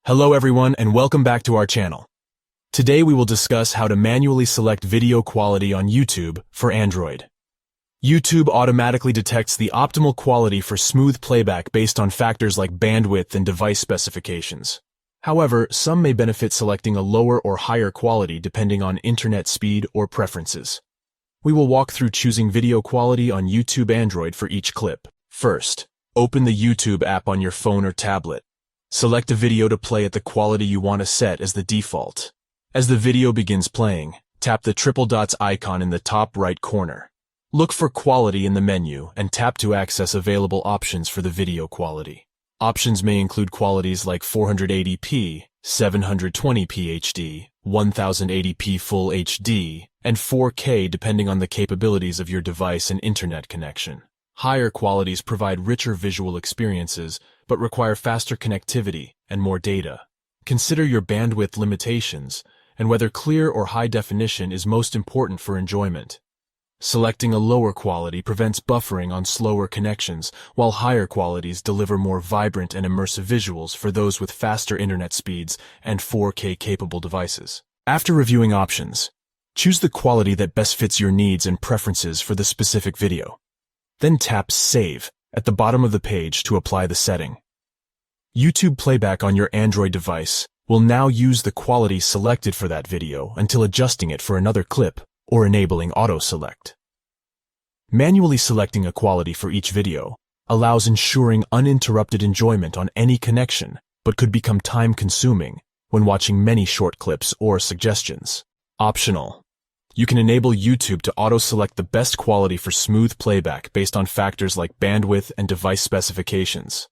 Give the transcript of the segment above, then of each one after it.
Hello everyone and welcome back to our channel. Today we will discuss how to manually select video quality on YouTube for Android. YouTube automatically detects the optimal quality for smooth playback based on factors like bandwidth and device specifications. However, some may benefit selecting a lower or higher quality depending on internet speed or preferences. We will walk through choosing video quality on YouTube Android for each clip. First, open the YouTube app on your phone or tablet. Select a video to play at the quality you want to set as the default. As the video begins playing, tap the triple dots icon in the top right corner. Look for quality in the menu and tap to access available options for the video quality. Options may include qualities like 480p, 720p HD, 1080p Full HD, and 4K depending on the capabilities of your device and internet connection. Higher qualities provide richer visual experiences, but require faster connectivity and more data. Consider your bandwidth limitations and whether clear or high definition is most important for enjoyment. Selecting a lower quality prevents buffering on slower connections, while higher qualities deliver more vibrant and immersive visuals for those with faster internet speeds and 4K capable devices. After reviewing options, choose the quality that best fits your needs and preferences for the specific video. Then tap Save at the bottom of the page to apply the setting. YouTube playback on your Android device will now use the quality selected for that video until adjusting it for another clip or enabling auto-select. Manually selecting a quality for each video allows ensuring uninterrupted enjoyment on any connection, but could become time-consuming when watching many short clips or suggestions. Optional. You can enable YouTube to auto-select the best quality for smooth playback based on factors like bandwidth and device specifications.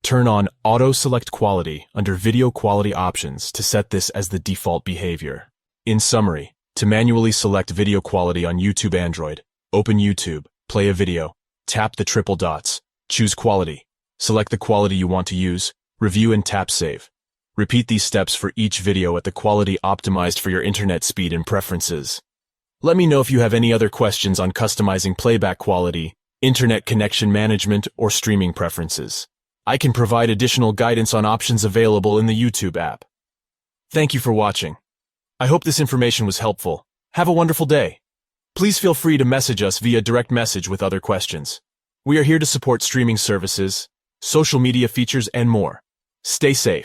Turn on Auto-Select Quality under Video Quality Options to set this as the default behavior. In summary, to manually select video quality on YouTube Android, open YouTube, play a video, tap the triple dots, choose quality, select the quality you want to use, review and tap Save. Repeat these steps for each video at the quality optimized for your internet speed and preferences. Let me know if you have any other questions on customizing playback quality, internet connection management, or streaming preferences. I can provide additional guidance on options available in the YouTube app. Thank you for watching. I hope this information was helpful. Have a wonderful day. Please feel free to message us via direct message with other questions. We are here to support streaming services, social media features, and more. Stay safe.